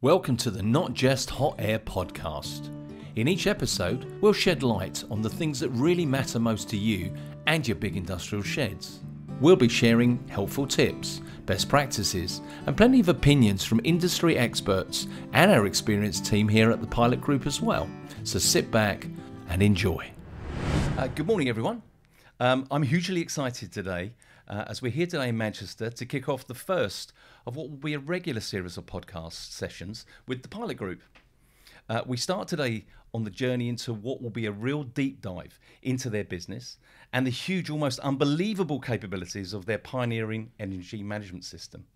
Welcome to the Not Just Hot Air podcast. In each episode, we'll shed light on the things that really matter most to you and your big industrial sheds. We'll be sharing helpful tips, best practices, and plenty of opinions from industry experts and our experienced team here at the Pilot Group as well. So sit back and enjoy. Good morning, everyone. I'm hugely excited today as we're here today in Manchester to kick off the first of what will be a regular series of podcast sessions with the Pilot Group. We start today on the journey into what will be a real deep dive into their business and the huge, almost unbelievable capabilities of their pioneering energy management system.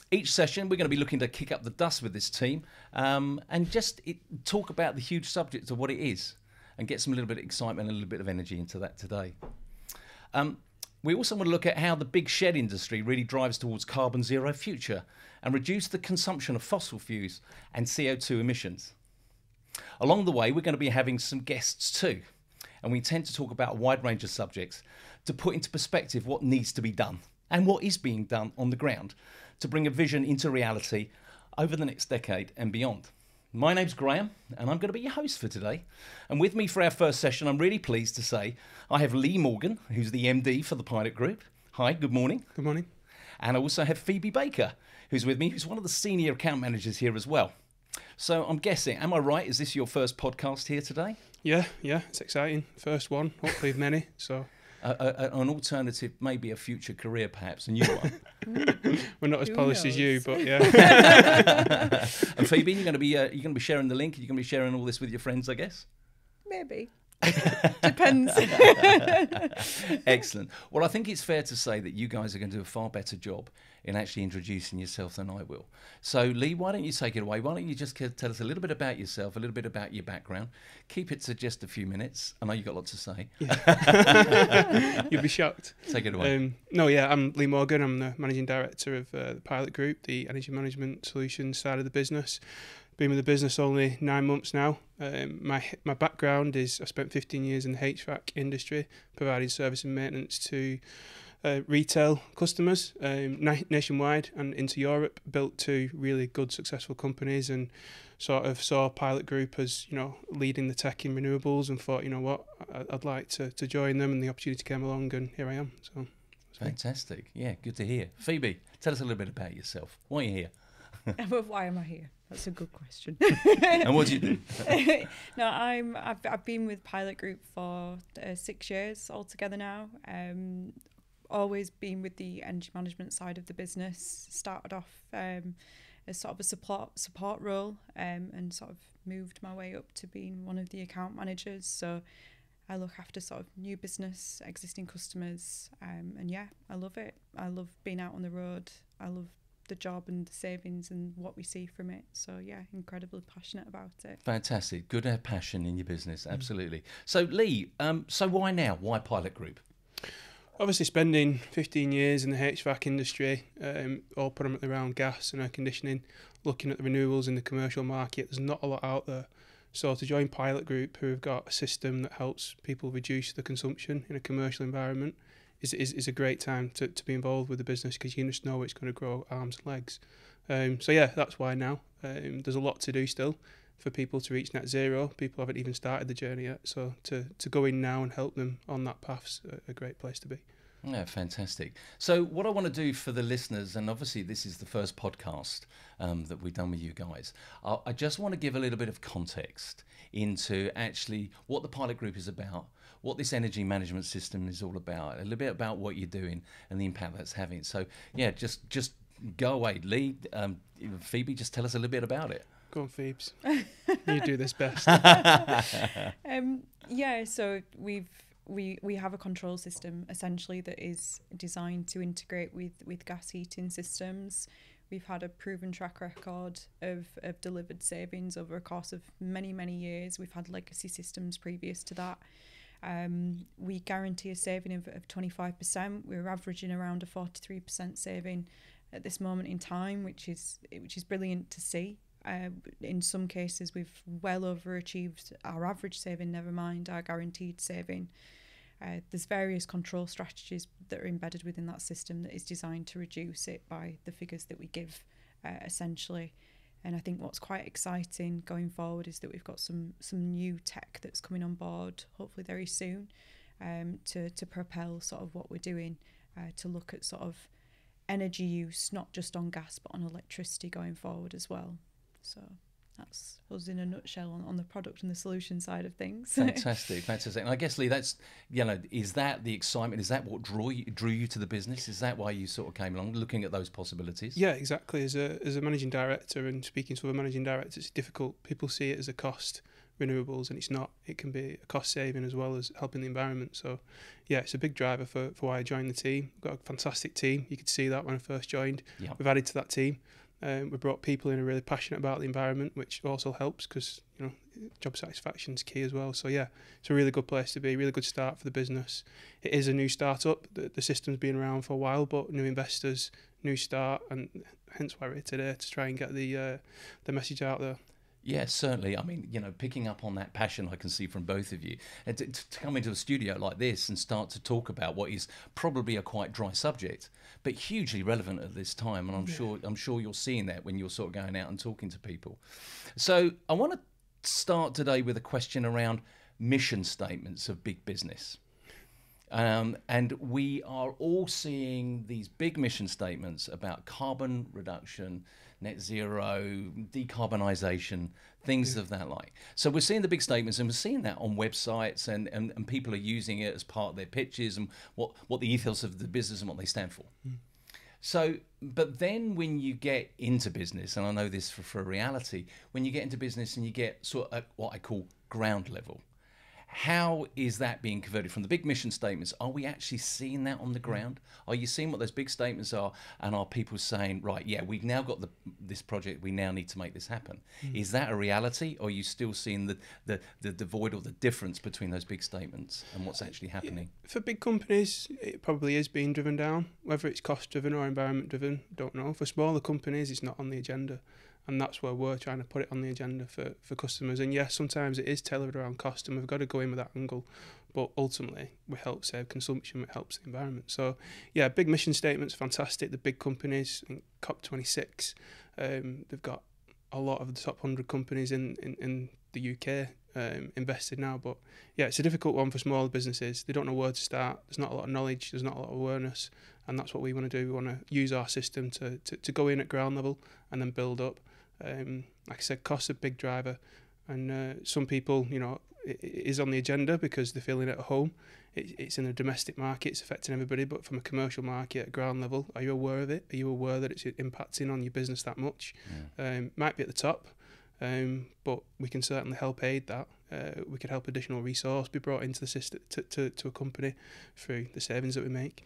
Each session, we're going to be looking to kick up the dust with this team and just talk about the huge subject of what it is and get some little bit of excitement and a little bit of energy into that today. We also want to look at how the big shed industry really drives towards carbon zero future and reduce the consumption of fossil fuels and CO2 emissions. Along the way, we're going to be having some guests too, and we intend to talk about a wide range of subjects to put into perspective what needs to be done and what is being done on the ground to bring a vision into reality over the next decade and beyond. My name's Graham, and I'm going to be your host for today. And with me for our first session, I'm really pleased to say I have Lee Morgan, who's the MD for the Pilot Group. Hi, good morning. Good morning. And I also have Phoebe Baker, who's with me, who's one of the senior account managers here as well. So I'm guessing, am I right? Is this your first podcast here today? Yeah, it's exciting. First one, hopefully of many. So an alternative, maybe a future career, perhaps, a new one. We're not as polished as you, but yeah. And Phoebe, you're going to be sharing the link. You're going to be sharing all this with your friends, I guess. Maybe. Depends. Excellent. Well, I think it's fair to say that you guys are going to do a far better job in actually introducing yourself than I will. So, Lee, why don't you take it away? Why don't you just tell us a little bit about yourself, a little bit about your background. Keep it to just a few minutes. I know you've got lots to say. Yeah. You'll be shocked. Take it away. I'm Lee Morgan. I'm the Managing Director of the Pilot Group, the Energy Management Solutions side of the business. Been with the business only 9 months now. My background is I spent 15 years in the HVAC industry, providing service and maintenance to retail customers nationwide and into Europe. Built two really good, successful companies, and sort of saw Pilot Group as leading the tech in renewables, and thought, I'd like to join them, and the opportunity came along, and here I am. So fantastic. Yeah, good to hear. Phoebe, tell us a little bit about yourself. Why are you here? Why am I here? That's a good question. And what do you do? No, I've been with Pilot Group for 6 years altogether now. Always been with the energy management side of the business. Started off as sort of a support role, and sort of moved my way up to being one of the account managers. So I look after sort of new business, existing customers, and yeah, I love it. I love being out on the road. I love the job and the savings and what we see from it. So yeah, incredibly passionate about it. Fantastic. Good to have passion in your business, absolutely. So Lee, so why now? Why Pilot Group? Obviously spending 15 years in the HVAC industry, all predominantly around gas and air conditioning, looking at the renewables in the commercial market, there's not a lot out there. So to join Pilot Group, who have got a system that helps people reduce the consumption in a commercial environment, is a great time to be involved with the business, because you just know it's going to grow arms and legs. So yeah, that's why now. There's a lot to do still for people to reach net zero. People haven't even started the journey yet, so to go in now and help them on that path's a great place to be. Yeah, fantastic. So what I want to do for the listeners, and obviously this is the first podcast that we've done with you guys, I just want to give a little bit of context into actually what the Pilot Group is about, what this energy management system is all about, a little bit about what you're doing and the impact that's having. So yeah, just go away. Lee, Phoebe, just tell us a little bit about it. Go on, Phoebes. You do this best. Yeah, so we have a control system essentially that is designed to integrate with gas heating systems. We've had a proven track record of delivered savings over a course of many years. We've had legacy systems previous to that. We guarantee a saving of 25%. We're averaging around a 43% saving at this moment in time, which is brilliant to see. In some cases, we've well overachieved our average saving, never mind our guaranteed saving. There's various control strategies that are embedded within that system that is designed to reduce it by the figures that we give, essentially. And I think what's quite exciting going forward is that we've got some new tech that's coming on board, hopefully very soon, to propel sort of what we're doing, to look at sort of energy use, not just on gas but on electricity going forward as well. So that's us in a nutshell on the product and the solution side of things. Fantastic. And I guess, Lee, that's, is that the excitement? Is that what drew you to the business? Is that why you sort of came along, looking at those possibilities? Yeah, exactly. As a managing director and speaking to other managing directors, it's difficult. People see it as a cost, renewables, and it's not. It can be a cost saving as well as helping the environment. So, yeah, it's a big driver for why I joined the team. We've got a fantastic team. You could see that when I first joined. Yep. We've added to that team. We brought people in who are really passionate about the environment, which also helps because job satisfaction is key as well. So yeah, it's a really good place to be, really good start for the business. It is a new startup. The system's been around for a while, but new investors, new start, and hence why we're here today to try and get the message out there. Yeah, certainly. I mean, picking up on that passion I can see from both of you, and to come into a studio like this and start to talk about what is probably a quite dry subject, but hugely relevant at this time. And I'm sure you're seeing that when you're sort of going out and talking to people. So I want to start today with a question around mission statements of big business. And we are all seeing these big mission statements about carbon reduction, net zero, decarbonisation, things of that like. So we're seeing the big statements, and we're seeing that on websites, and people are using it as part of their pitches and what the ethos of the business and what they stand for. So, but then when you get into business, and I know this for reality, when you get into business and you get sort of what I call ground level, how is that being converted from the big mission statements? Are we actually seeing that on the ground? Are you seeing what those big statements are? And are people saying, right, yeah, we've now got this project, we now need to make this happen? Is that a reality? Or are you still seeing the void or the difference between those big statements and what's actually happening? For big companies, it probably is being driven down. Whether it's cost driven or environment driven, don't know. For smaller companies, it's not on the agenda. And that's where we're trying to put it on the agenda for customers. And yes, sometimes it is tailored around cost, and we've got to go in with that angle. But ultimately, we help save consumption, it helps the environment. So yeah, big mission statements, fantastic. The big companies, in COP26, they've got a lot of the top 100 companies in the UK invested now. But yeah, it's a difficult one for smaller businesses. They don't know where to start. There's not a lot of knowledge. There's not a lot of awareness. And that's what we want to do. We want to use our system to go in at ground level and then build up. Like I said, cost a big driver, and some people, it is on the agenda because they're feeling it at home. It's in a domestic market, it's affecting everybody, but from a commercial market at ground level, are you aware of it? Are you aware that it's impacting on your business that much? Might be at the top, but we can certainly help aid that. We could help additional resource be brought into the system to a company through the savings that we make.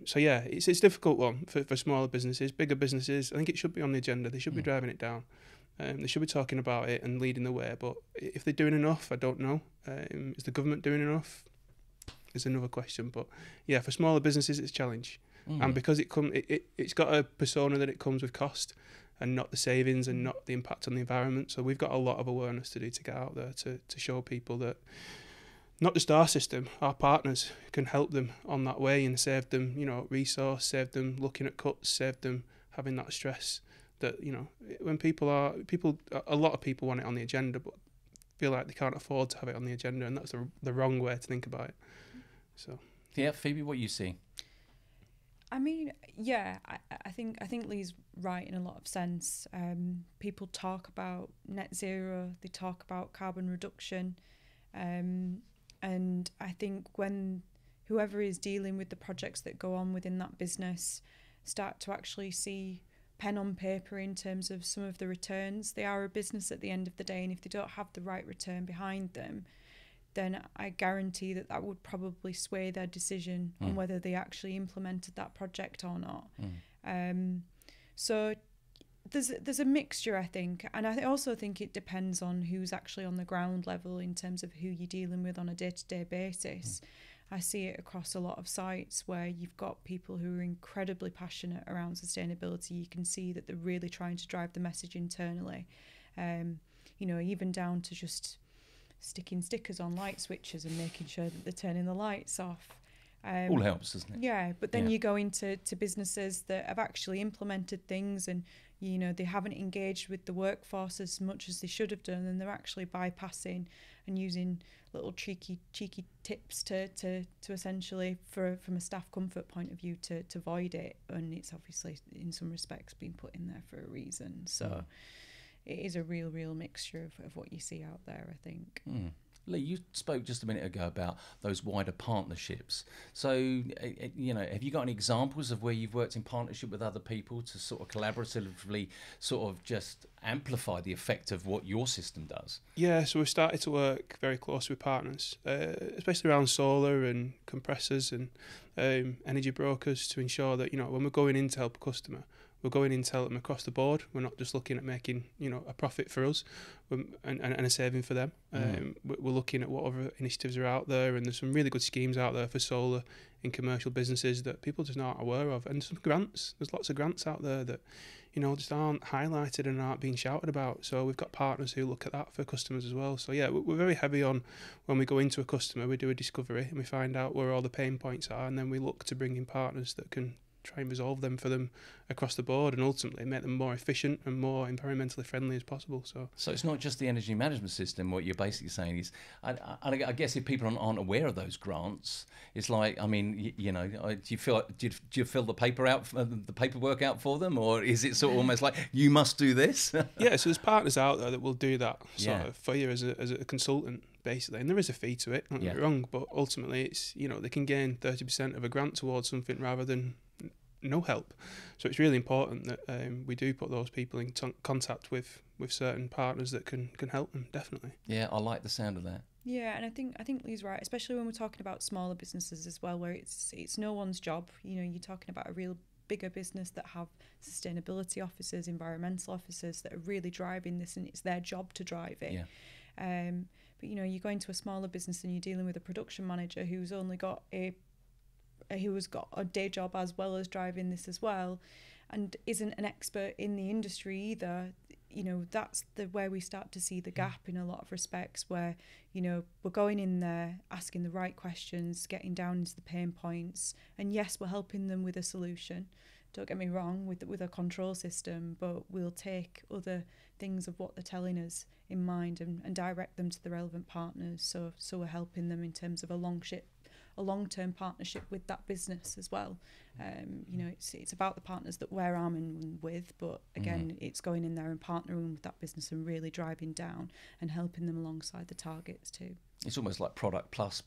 So yeah, it's a difficult one for smaller businesses. Bigger businesses, I think it should be on the agenda. They should be driving it down. They should be talking about it and leading the way. But if they're doing enough, I don't know. Is the government doing enough? Is another question. But yeah, for smaller businesses, it's a challenge. And because it's got a persona that it comes with cost and not the savings and not the impact on the environment. So we've got a lot of awareness to do to get out there to show people that not just our system, our partners can help them on that way and save them, resource, save them looking at cuts, save them having that stress that, when a lot of people want it on the agenda, but feel like they can't afford to have it on the agenda, and that's the wrong way to think about it. So. Yeah, Phoebe, what you see? I mean, yeah, I think Lee's right in a lot of sense. People talk about net zero, they talk about carbon reduction, and I think when whoever is dealing with the projects that go on within that business start to actually see pen on paper in terms of some of the returns, they are a business at the end of the day, and if they don't have the right return behind them, then I guarantee that would probably sway their decision on whether they actually implemented that project or not. So there's a mixture, I think, and I also think it depends on who's actually on the ground level in terms of who you're dealing with on a day-to-day basis. I see it across a lot of sites where you've got people who are incredibly passionate around sustainability. You can see that they're really trying to drive the message internally, even down to just sticking stickers on light switches and making sure that they're turning the lights off. All helps, doesn't it? Yeah, but then you go into businesses that have actually implemented things and you know, they haven't engaged with the workforce as much as they should have done, and they're actually bypassing and using little cheeky tips to essentially, from a staff comfort point of view, to avoid it. And it's obviously in some respects been put in there for a reason. So it is a real mixture of what you see out there, I think. Lee, you spoke just a minute ago about those wider partnerships. So, you know, have you got any examples of where you've worked in partnership with other people to sort of collaboratively sort of just amplify the effect of what your system does? Yeah, so we've started to work very closely with partners, especially around solar and compressors and energy brokers, to ensure that, you know, when we're going in to help a customer, we're going in to help them across the board. We're not just looking at making, you know, a profit for us and a saving for them. We're looking at what other initiatives are out there, and there's some really good schemes out there for solar in commercial businesses that people just aren't aware of. And some grants, there's lots of grants out there that, you know, just aren't highlighted and aren't being shouted about. So we've got partners who look at that for customers as well. So yeah, we're very heavy on, when we go into a customer, we do a discovery and we find out where all the pain points are, and then we look to bring in partners that can try and resolve them for them across the board, and ultimately make them more efficient and more environmentally friendly as possible. So it's not just the energy management system. What you're basically saying is, I guess if people aren't aware of those grants, it's like, I mean, you know, do you fill the paperwork out for them, or is it sort of almost like you must do this? Yeah, so there's partners out there that will do that sort of for you as a consultant, basically, and there is a fee to it, don't get me wrong, but ultimately it's, you know, they can gain 30% of a grant towards something rather than no help. So it's really important that we do put those people in contact with certain partners that can help them, definitely. Yeah, I like the sound of that. Yeah, and I think Lee's right, especially when we're talking about smaller businesses as well, where it's no one's job. You know, you're talking about a real bigger business that have sustainability officers, environmental officers that are really driving this, and it's their job to drive it. Yeah. But you know, you go into a smaller business and you're dealing with a production manager who's got a day job as well as driving this as well, and isn't an expert in the industry either. You know, that's where we start to see the gap in a lot of respects, where, you know, we're going in there, asking the right questions, getting down into the pain points, and yes, we're helping them with a solution. Don't get me wrong, with a control system, but we'll take other things of what they're telling us in mind and direct them to the relevant partners. So we're helping them in terms of a long-term partnership with that business as well. You know, it's about the partners that we're arming with, but again, it's going in there and partnering with that business and really driving down and helping them alongside the targets too. It's almost like product plus,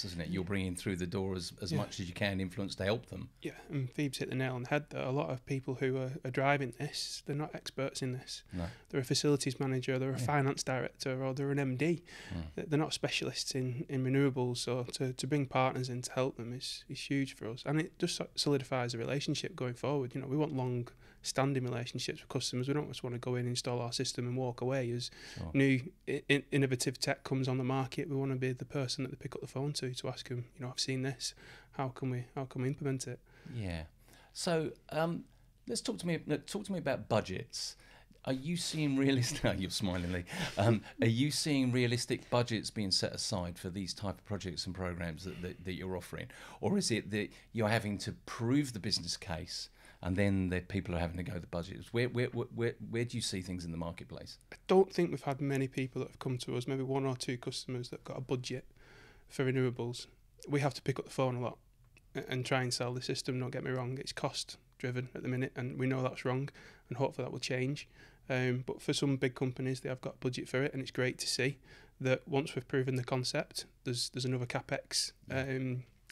isn't it? You're bringing through the door as much as you can influence to help them. Yeah, and Phoebe's hit the nail on the head there. A lot of people who are driving this, they're not experts in this. No. They're a facilities manager, they're a finance director, or they're an MD. They're not specialists in renewables, so to bring partners in to help them is huge for us. And it just solidifies a relationship going forward. You know, we want long-standing relationships with customers. We don't just want to go in, install our system and walk away. As new innovative tech comes on the market, we want to be the person that they pick up the phone to ask them, you know, I've seen this, how can we implement it? Yeah. So let's talk to me about budgets. Are you seeing realistic? You're smiling, Lee. Are you seeing realistic budgets being set aside for these type of projects and programs that you're offering, or is it that you're having to prove the business case and then the people are having to go the budgets? Where do you see things in the marketplace? I don't think we've had many people that have come to us, maybe one or two customers that got a budget for renewables. We have to pick up the phone a lot and try and sell the system. Don't get me wrong, it's cost driven at the minute, and we know that's wrong, and hopefully that will change. But for some big companies, they have got a budget for it, and it's great to see that once we've proven the concept, there's another CapEx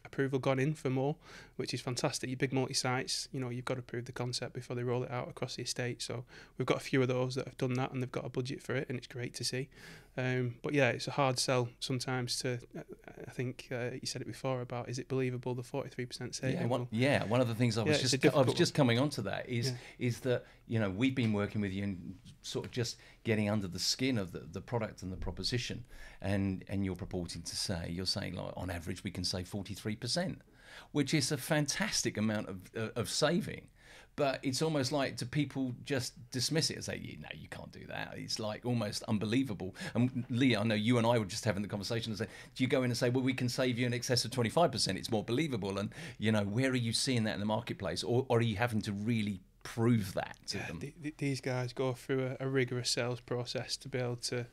approval gone in for more, which is fantastic. Your big multi-sites, you know, you've got to prove the concept before they roll it out across the estate. So we've got a few of those that have done that, and they've got a budget for it, and it's great to see. But yeah, it's a hard sell sometimes to, I think you said it before about, is it believable, the 43% saving? One of the things I was just coming onto that is that, you know, we've been working with you and sort of just getting under the skin of the product and the proposition, and you're saying like on average we can save 43%, which is a fantastic amount of saving. But it's almost like, do people just dismiss it and say, no, you can't do that? It's like almost unbelievable. And Lee, I know you and I were just having the conversation and say, do you go in and say, well, we can save you in excess of 25%, it's more believable? And, you know, where are you seeing that in the marketplace? Or are you having to really prove that to them? These guys go through a rigorous sales process to be able to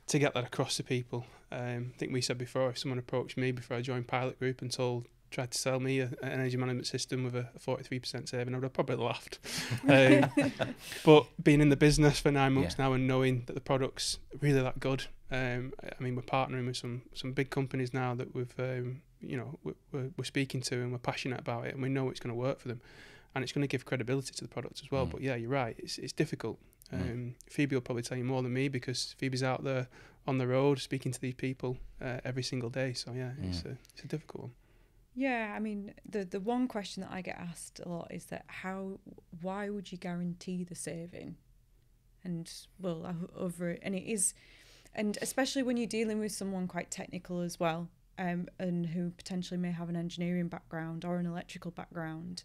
get that across to people. I think we said before, if someone approached me before I joined Pilot Group and tried to sell me an energy management system with a 43% saving, I would have probably laughed. But being in the business for 9 months now and knowing that the product's really that good, I mean, we're partnering with some big companies now that we're speaking to, and we're passionate about it, and we know it's going to work for them, and it's going to give credibility to the product as well. But yeah, you're right, it's difficult. Phoebe will probably tell you more than me, because Phoebe's out there on the road speaking to these people every single day. So yeah, it's a difficult one. Yeah, I mean, the one question that I get asked a lot is that why would you guarantee the saving? And and especially when you're dealing with someone quite technical as well, and who potentially may have an engineering background or an electrical background,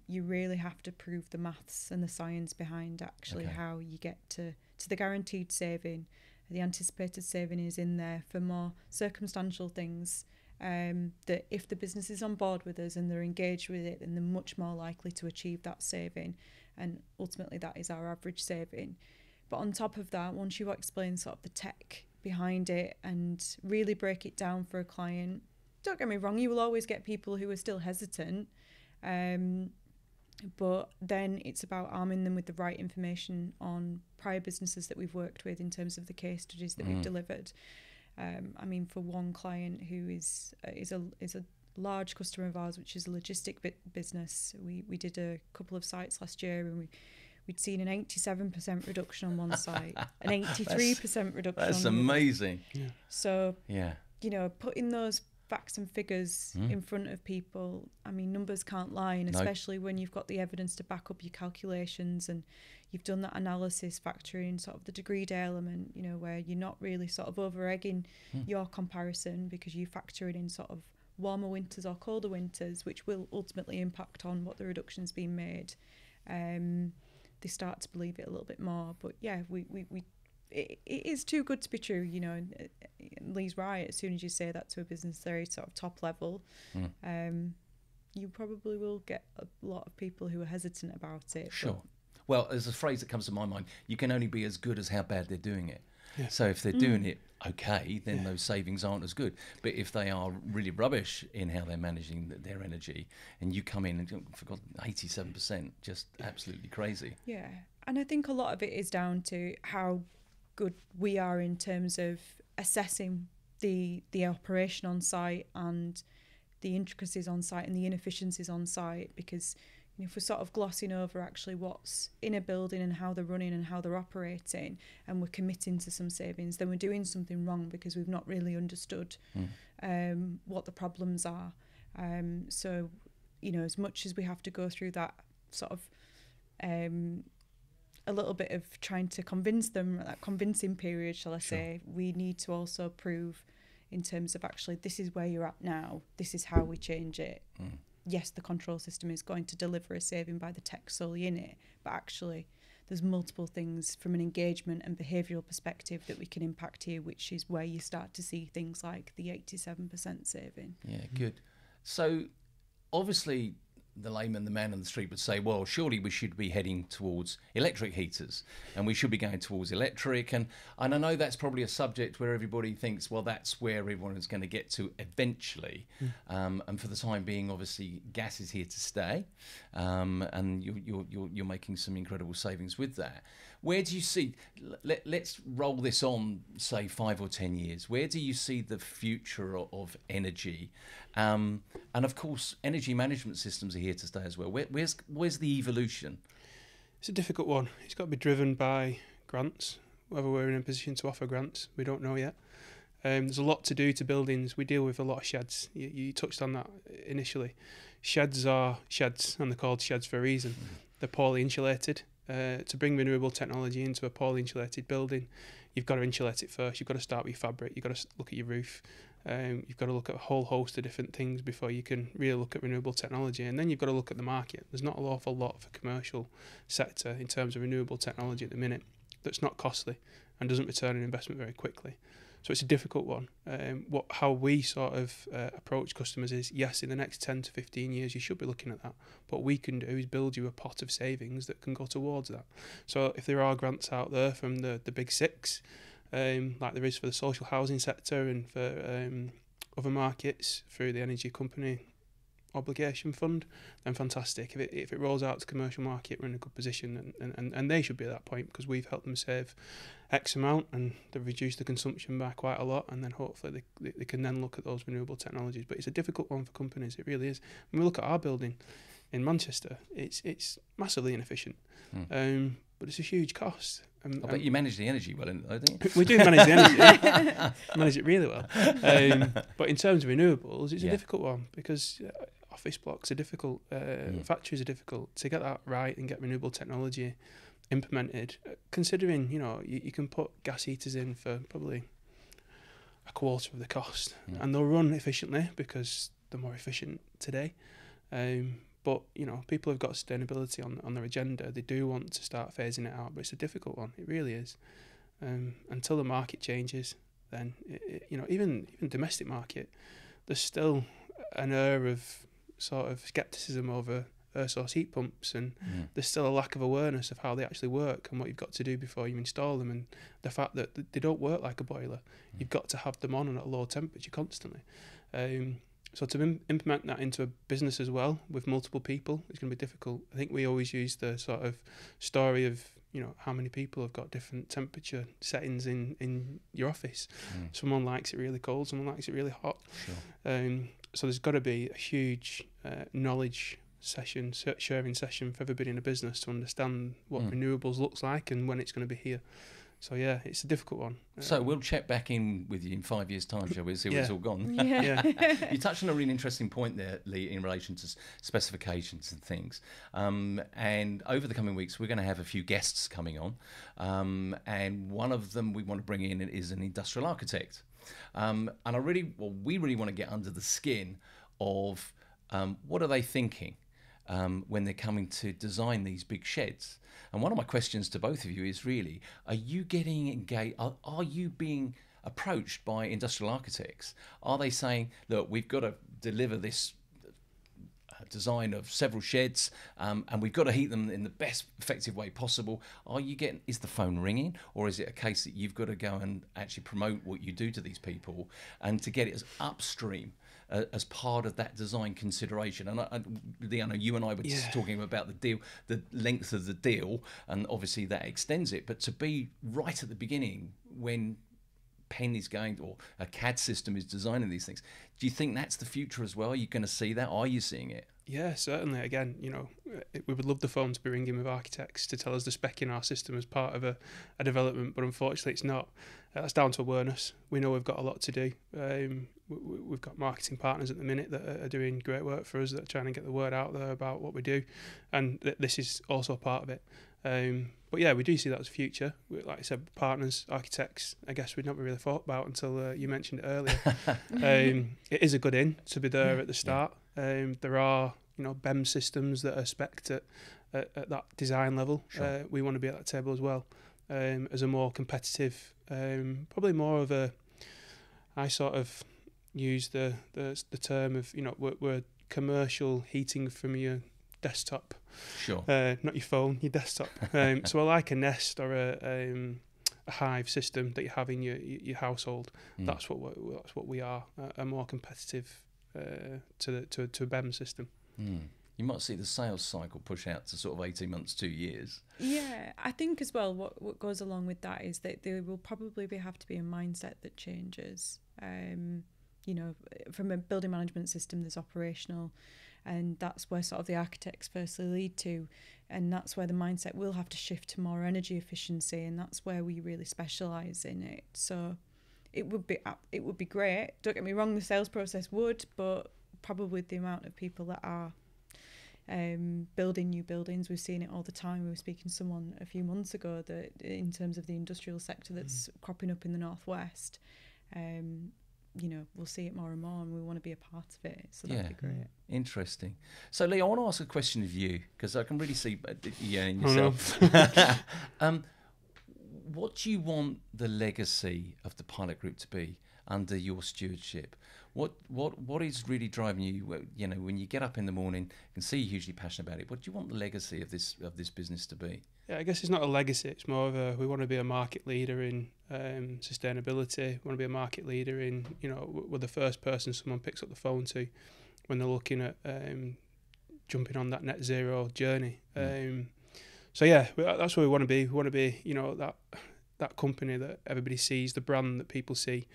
you really have to prove the maths and the science behind actually how you get to the guaranteed saving. The anticipated saving is in there for more circumstantial things. That if the business is on board with us and they're engaged with it, then they're much more likely to achieve that saving, and ultimately that is our average saving. But on top of that, once you explain sort of the tech behind it and really break it down for a client, don't get me wrong, you will always get people who are still hesitant, but then it's about arming them with the right information on prior businesses that we've worked with in terms of the case studies that we've delivered. I mean, for one client who is a large customer of ours, which is a logistic business, we did a couple of sites last year, and we'd seen an 87% reduction on one site, an 83% reduction. That's on amazing. Yeah. So putting those facts and figures in front of people, I mean, numbers can't lie, and especially when you've got the evidence to back up your calculations, and you've done that analysis factoring sort of the degree day element, where you're not really sort of over-egging your comparison, because you factor it in sort of warmer winters or colder winters, which will ultimately impact on what the reduction's being made. They start to believe it a little bit more. But yeah, it is too good to be true, Lee's right. As soon as you say that to a business very sort of top level, you probably will get a lot of people who are hesitant about it. Sure. Well, there's a phrase that comes to my mind: you can only be as good as how bad they're doing it. Yeah. So if they're doing it okay, then those savings aren't as good. But if they are really rubbish in how they're managing their energy, and you come in and forgot 87%, just absolutely crazy. Yeah, and I think a lot of it is down to how good we are in terms of assessing the operation on site and the intricacies on site and the inefficiencies on site, because if we're sort of glossing over actually what's in a building and how they're running and how they're operating, and we're committing to some savings, then we're doing something wrong, because we've not really understood what the problems are. So, as much as we have to go through that sort of a little bit of trying to convince them, that convincing period, shall I say, we need to also prove in terms of actually, this is where you're at now, this is how we change it. Yes, the control system is going to deliver a saving by the tech solely in it, but actually there's multiple things from an engagement and behavioural perspective that we can impact here, which is where you start to see things like the 87% saving. Yeah, good. So obviously the layman, the man on the street would say, well, surely we should be heading towards electric heaters, and we should be going towards electric. And I know that's probably a subject where everybody thinks, well, that's where everyone is going to get to eventually. And for the time being, obviously, gas is here to stay, and you're making some incredible savings with that. Where do you see, let's roll this on, say, 5 or 10 years. Where do you see the future of energy? And of course, energy management systems are here to stay as well. Where's the evolution? It's a difficult one. It's got to be driven by grants, whether we're in a position to offer grants. We don't know yet. There's a lot to do to buildings. We deal with a lot of sheds. You touched on that initially. Sheds are sheds, and they're called sheds for a reason. They're poorly insulated. To bring renewable technology into a poorly insulated building, you've got to insulate it first. You've got to start with fabric. You've got to look at your roof. You've got to look at a whole host of different things before you can really look at renewable technology. And then you've got to look at the market. There's not an awful lot for commercial sector in terms of renewable technology at the minute that's not costly and doesn't return an investment very quickly. So it's a difficult one. How we sort of approach customers is, yes, in the next 10 to 15 years, you should be looking at that. What we can do is build you a pot of savings that can go towards that. So if there are grants out there from the big six, like there is for the social housing sector and for other markets through the energy company obligation fund, then fantastic. If it rolls out to commercial market, we're in a good position, and they should be at that point because we've helped them save X amount and they've reduced the consumption by quite a lot, and then hopefully they can then look at those renewable technologies. But it's a difficult one for companies, it really is. When we look at our building in Manchester, it's massively inefficient, but it's a huge cost. I bet you manage the energy well, don't you? We do manage the energy, manage it really well. But in terms of renewables, it's a difficult one because office blocks are difficult, factories are difficult. To get that right and get renewable technology implemented, considering, you can put gas heaters in for probably a quarter of the cost, and they'll run efficiently because they're more efficient today. But, people have got sustainability on their agenda. They do want to start phasing it out, but it's a difficult one. It really is. Until the market changes, then, even domestic market, there's still an air of sort of scepticism over air source heat pumps, and there's still a lack of awareness of how they actually work and what you've got to do before you install them, and the fact that they don't work like a boiler. You've got to have them on at a low temperature constantly. So to implement that into a business as well with multiple people is going to be difficult. I think we always use the sort of story of, how many people have got different temperature settings in your office. Someone likes it really cold, someone likes it really hot. Sure. So there's got to be a huge knowledge session, sharing session for everybody in a business to understand what renewables looks like and when it's going to be here. So yeah, it's a difficult one. So we'll check back in with you in 5 years' time, shall we? See where it's all gone. Yeah. You touched on a really interesting point there, Lee, in relation to specifications and things. And over the coming weeks, we're going to have a few guests coming on. And one of them we want to bring in is an industrial architect. And we really want to get under the skin of what are they thinking when they're coming to design these big sheds. And one of my questions to both of you is really, are you getting engaged? Are you being approached by industrial architects? Are they saying, look, we've got to deliver this design of several sheds and we've got to heat them in the best effective way possible? Is the phone ringing, or is it a case that you've got to go and actually promote what you do to these people and to get it as upstream as part of that design consideration? And Lee, I know you and I were just talking about the deal, the length of the deal, and obviously that extends it. But to be right at the beginning when pen is going, or a CAD system is designing these things, do you think that's the future as well? Are you going to see that? Are you seeing it? Yeah, certainly. Again, we would love the phone to be ringing with architects to tell us the spec in our system as part of a development, but unfortunately it's not. That's down to awareness. We know we've got a lot to do. We've got marketing partners at the minute that are doing great work for us, that are trying to get the word out there about what we do, and this is also part of it. But yeah, we do see that as a future. Like I said, partners, architects, I guess we'd never really thought about until you mentioned it earlier. It is a good in to be there at the start. There are, BEM systems that are spec'd at that design level. Sure. We want to be at that table as well, as a more competitive, probably more of a, I sort of use the term of, we're commercial heating from your desktop. Sure. Not your phone, your desktop. So I like a Nest or a Hive system that you have in your household. That's what we are. A more competitive to a BEM system. You might see the sales cycle push out to sort of 18 months, 2 years. Yeah, I think as well what goes along with that is that there will probably have to be a mindset that changes. From a building management system, there's operational, and that's where sort of the architects firstly lead to, and that's where the mindset will have to shift to more energy efficiency, and that's where we really specialise in it. So it would be great. Don't get me wrong, the sales process would, but probably the amount of people that are building new buildings, we've seen it all the time. We were speaking to someone a few months ago that in terms of the industrial sector that's cropping up in the northwest, we'll see it more and more, and we want to be a part of it. So that'd be great. Interesting. So Lee, I want to ask a question of you, because I can really see in yourself. what do you want the legacy of the Pilot Group to be under your stewardship? What is really driving you? You know, when you get up in the morning, you can see you're hugely passionate about it. What do you want the legacy of this business to be? Yeah, I guess it's not a legacy. It's more of we want to be a market leader in sustainability. We want to be a market leader in, you know, we're the first person someone picks up the phone to when they're looking at jumping on that net zero journey. So yeah, that's where we want to be. We want to be, you know, that company that everybody sees, the brand that people see,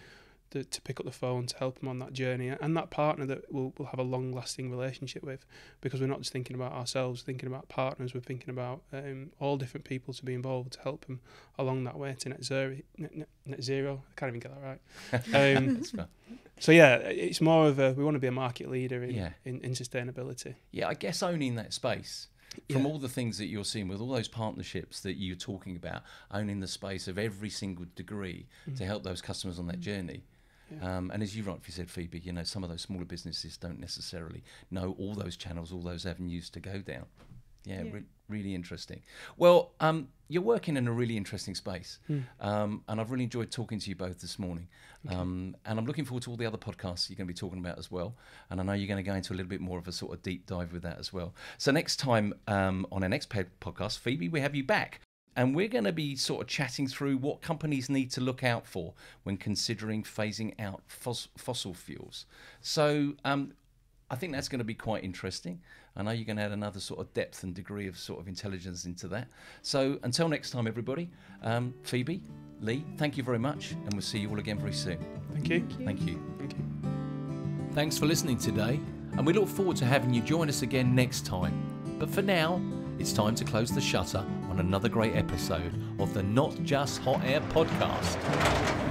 to pick up the phone to help them on that journey, and that partner that we'll have a long-lasting relationship with, because we're not just thinking about ourselves, thinking about partners, we're thinking about all different people to be involved to help them along that way to net zero. I can't even get that right. That's fine. So yeah, it's more of we want to be a market leader in sustainability. Yeah, I guess owning that space. From all the things that you're seeing with all those partnerships that you're talking about, owning the space of every single degree to help those customers on that journey. Yeah. And as you rightly said, Phoebe, you know, some of those smaller businesses don't necessarily know all those channels, all those avenues to go down. Yeah. Really interesting. Well, you're working in a really interesting space, and I've really enjoyed talking to you both this morning. And I'm looking forward to all the other podcasts you're going to be talking about as well. And I know you're going to go into a little bit more of a sort of deep dive with that as well. So next time on our next podcast, Phoebe, we have you back. And we're going to be sort of chatting through what companies need to look out for when considering phasing out fossil fuels. So I think that's going to be quite interesting. I know you're going to add another sort of depth and degree of sort of intelligence into that. So until next time, everybody, Phoebe, Lee, thank you very much. And we'll see you all again very soon. Thank you. Thank you. Thank you. Thanks for listening today. And we look forward to having you join us again next time. But for now, it's time to close the shutter on another great episode of the Not Just Hot Air podcast.